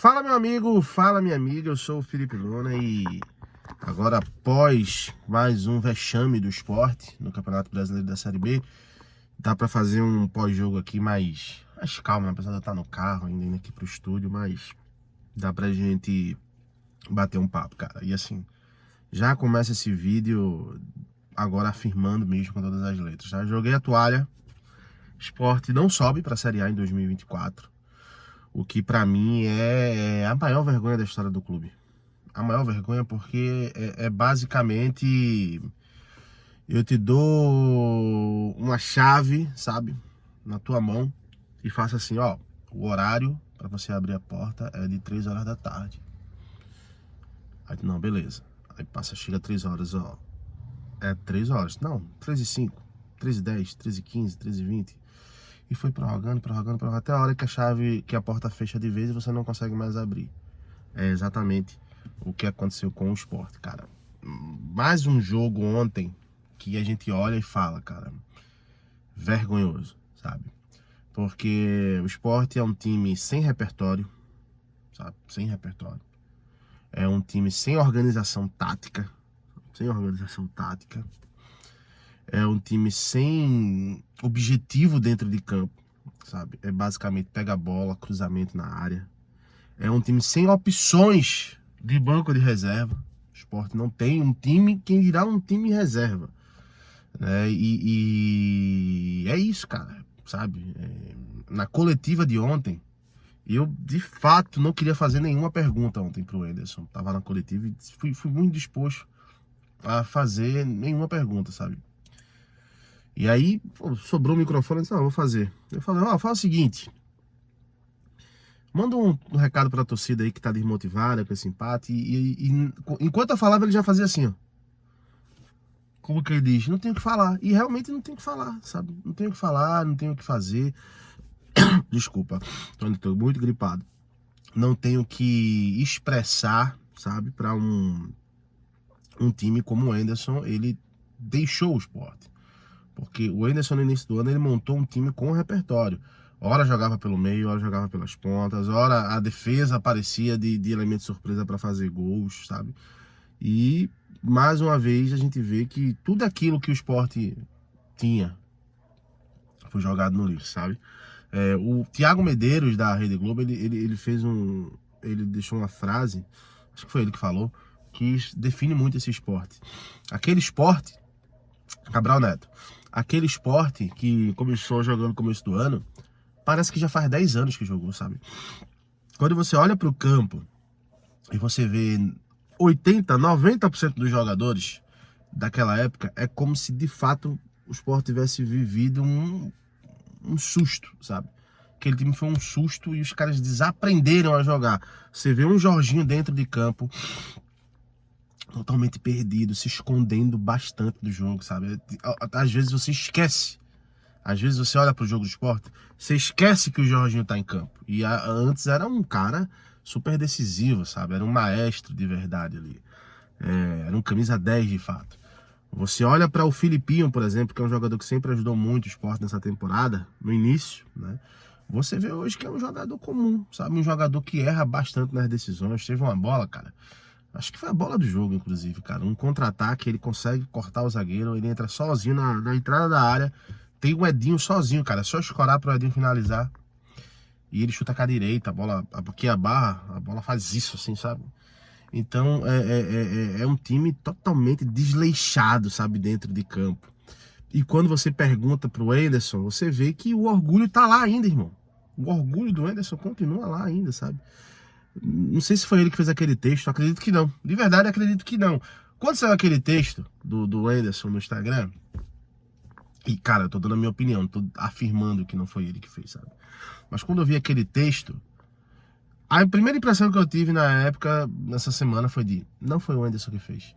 Fala meu amigo, fala minha amiga, eu sou o Felipe Luna e agora após mais um vexame do Sport no Campeonato Brasileiro da Série B, dá pra fazer um pós-jogo aqui mais calma, apesar de eu estar no carro ainda indo aqui pro estúdio, mas dá pra gente bater um papo, cara. E assim, já começa esse vídeo agora afirmando mesmo com todas as letras, tá? Joguei a toalha, Sport não sobe pra Série A em 2024. O que pra mim é a maior vergonha da história do clube. A maior vergonha porque é basicamente... Eu te dou uma chave, sabe? Na tua mão. E faço assim, ó. O horário pra você abrir a porta é de 3 horas da tarde. Aí, não, beleza. Aí chega 3 horas, ó. É 3 horas. Não, 3h05, 3h10, 3h15, 3h20. E foi prorrogando, até a hora que a porta fecha de vez e você não consegue mais abrir. É exatamente o que aconteceu com o Sport, cara. Mais um jogo ontem que a gente olha e fala, cara, vergonhoso, sabe? Porque o Sport é um time sem repertório, sabe? Sem repertório. É um time sem organização tática, É um time sem objetivo dentro de campo, sabe? É basicamente pega a bola, cruzamento na área. É um time sem opções de banco de reserva. O Sport não tem um time, quem dirá um time reserva, né? E é isso, cara, sabe? Na coletiva de ontem, eu de fato não queria fazer nenhuma pergunta ontem pro Enderson. Tava na coletiva e fui muito disposto a fazer nenhuma pergunta, sabe? E aí, pô, sobrou o microfone e disse, não, vou fazer. Eu falei, ó, fala o seguinte, manda um recado pra torcida aí que tá desmotivada com esse empate. E enquanto eu falava, ele já fazia assim, ó. Como que ele diz? Não tenho o que falar. E realmente não tenho o que falar, sabe? Não tenho o que falar, não tenho o que fazer. Desculpa, tô muito gripado. Não tenho o que expressar, sabe? Pra um time como o Enderson, ele deixou o Sport. Porque o Enderson no início do ano, ele montou um time com repertório. Ora jogava pelo meio, ora jogava pelas pontas, ora a defesa aparecia de elemento surpresa para fazer gols, sabe? E mais uma vez a gente vê que tudo aquilo que o Sport tinha foi jogado no lixo, sabe? O Thiago Medeiros da Rede Globo, ele fez ele deixou uma frase, acho que foi ele que falou, que define muito esse esporte. Aquele esporte, Cabral Neto, aquele esporte que começou jogando no começo do ano, parece que já faz 10 anos que jogou, sabe? Quando você olha para o campo e você vê 80, 90% dos jogadores daquela época, é como se de fato o Sport tivesse vivido um susto, sabe? Aquele time foi um susto e os caras desaprenderam a jogar. Você vê um Jorginho dentro de campo totalmente perdido, se escondendo bastante do jogo, sabe? Às vezes você esquece. Às vezes você olha pro jogo do Sport, você esquece que o Jorginho tá em campo. E antes era um cara super decisivo, sabe? Era um maestro de verdade ali. Era um camisa 10 de fato. Você olha para o Filipinho, por exemplo, que é um jogador que sempre ajudou muito o Sport nessa temporada, no início, né? Você vê hoje que é um jogador comum, sabe? Um jogador que erra bastante nas decisões. Teve uma bola, cara, acho que foi a bola do jogo, inclusive, cara. Um contra-ataque, ele consegue cortar o zagueiro, ele entra sozinho na entrada da área. Tem o Edinho sozinho, cara. É só escorar pro Edinho finalizar. E ele chuta com a direita, porque a bola faz isso, assim, sabe? Então, é um time totalmente desleixado, sabe, dentro de campo. E quando você pergunta pro Enderson, você vê que o orgulho tá lá ainda, irmão. O orgulho do Enderson continua lá ainda, sabe? Não sei se foi ele que fez aquele texto, acredito que não. De verdade, acredito que não. Quando saiu aquele texto do Enderson no Instagram, e cara, eu tô dando a minha opinião, não tô afirmando que não foi ele que fez, sabe? Mas quando eu vi aquele texto, a primeira impressão que eu tive na época, nessa semana, foi não foi o Enderson que fez.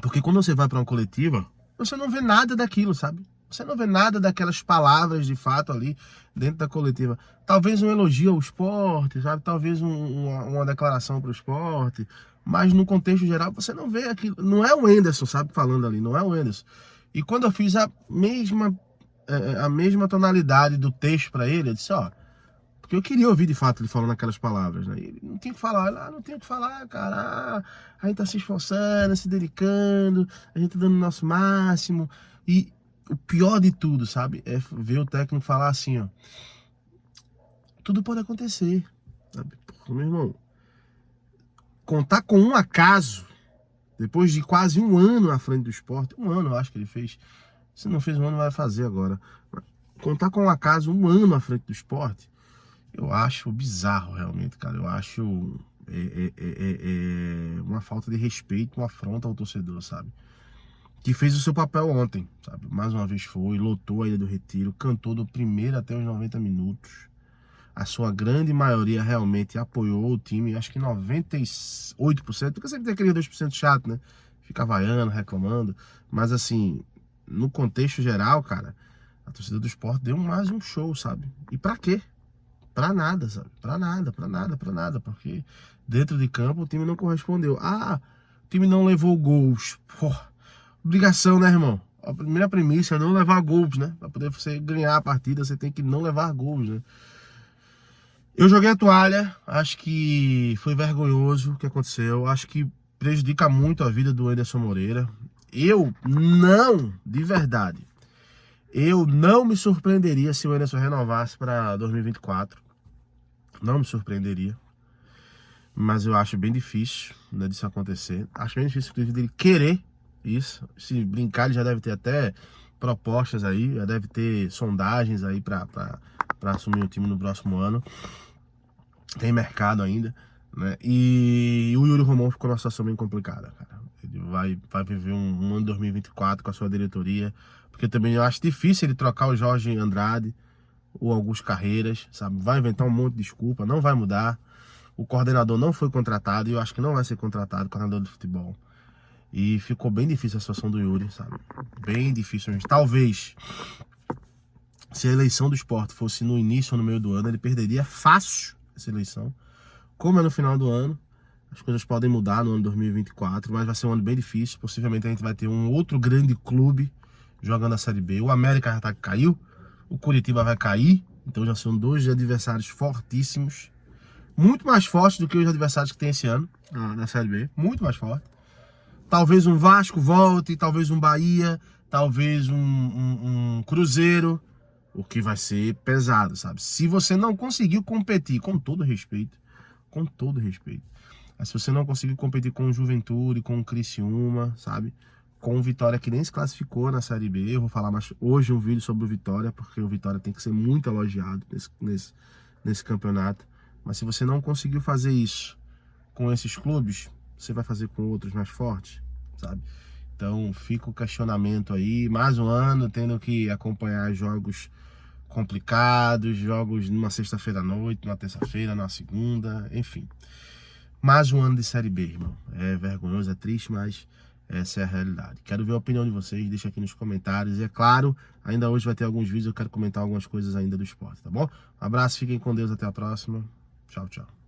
Porque quando você vai pra uma coletiva, você não vê nada daquilo, sabe? Você não vê nada daquelas palavras de fato ali dentro da coletiva. Talvez um elogio ao esporte, sabe? Talvez uma declaração para o esporte. Mas no contexto geral você não vê aquilo. Não é o Enderson, sabe? Falando ali, não é o Enderson. E quando eu fiz a mesma tonalidade do texto para ele, eu disse, ó, Porque eu queria ouvir de fato ele falando aquelas palavras, né? Ele não tinha que falar, não tem o que falar, cara. A gente tá se esforçando, se dedicando, a gente tá dando o nosso máximo. E o pior de tudo, sabe? É ver o técnico falar assim, ó. Tudo pode acontecer, sabe? Pô, meu irmão, contar com um acaso, depois de quase um ano à frente do Sport, um ano eu acho que ele fez. Se não fez um ano, vai fazer agora. Contar com um acaso, um ano à frente do Sport, eu acho bizarro realmente, cara. Eu acho uma falta de respeito, uma afronta ao torcedor, sabe? Que fez o seu papel ontem, sabe? Mais uma vez foi, lotou a Ilha do Retiro, cantou do primeiro até os 90 minutos. A sua grande maioria realmente apoiou o time, acho que 98%, porque sempre tem aquele 2% chato, né? Fica vaiando, reclamando. Mas assim, no contexto geral, cara, a torcida do Sport deu mais um show, sabe? E pra quê? Pra nada, sabe? Pra nada, porque dentro de campo o time não correspondeu. Ah, o time não levou gols. Pô, obrigação, né, irmão? A primeira premissa é não levar gols, né? Pra poder você ganhar a partida, você tem que não levar gols, né? Eu joguei a toalha, acho que foi vergonhoso o que aconteceu, acho que prejudica muito a vida do Anderson Moreira. Eu não, de verdade, eu não me surpreenderia se o Anderson renovasse para 2024. Não me surpreenderia. Mas eu acho bem difícil, né, disso acontecer. Acho bem difícil, inclusive, dele querer isso. Se brincar, ele já deve ter até propostas aí, já deve ter sondagens aí para assumir o time no próximo ano. Tem mercado ainda, né? E o Yuri Romão ficou numa situação bem complicada, cara. Ele vai viver um ano 2024 com a sua diretoria, porque também eu acho difícil ele trocar o Jorge Andrade ou Augusto Carreiras, sabe? Vai inventar um monte de desculpa, não vai mudar. O coordenador não foi contratado e eu acho que não vai ser contratado, coordenador de futebol. E ficou bem difícil a situação do Yuri, sabe? Bem difícil mesmo. Talvez, se a eleição do Sport fosse no início ou no meio do ano, ele perderia fácil essa eleição. Como é no final do ano, as coisas podem mudar no ano 2024, mas vai ser um ano bem difícil. Possivelmente a gente vai ter um outro grande clube jogando a Série B. O América já caiu, o Curitiba vai cair, então já são dois adversários fortíssimos. Muito mais fortes do que os adversários que tem esse ano na Série B. Muito mais forte. Talvez um Vasco volte, talvez um Bahia, talvez um Cruzeiro. O que vai ser pesado, sabe? Se você não conseguiu competir, com todo respeito, mas se você não conseguiu competir com o Juventude, com o Criciúma, sabe? Com o Vitória, que nem se classificou na Série B. Eu vou falar mais hoje um vídeo sobre o Vitória, porque o Vitória tem que ser muito elogiado nesse campeonato. Mas se você não conseguiu fazer isso com esses clubes, você vai fazer com outros mais fortes, sabe? Então fica o questionamento aí, mais um ano tendo que acompanhar jogos complicados, jogos numa sexta-feira à noite, numa terça-feira, numa segunda, enfim. Mais um ano de Série B, irmão. É vergonhoso, é triste, mas essa é a realidade. Quero ver a opinião de vocês, deixa aqui nos comentários. E é claro, ainda hoje vai ter alguns vídeos, eu quero comentar algumas coisas ainda do esporte, tá bom? Um abraço, fiquem com Deus, até a próxima. Tchau, tchau.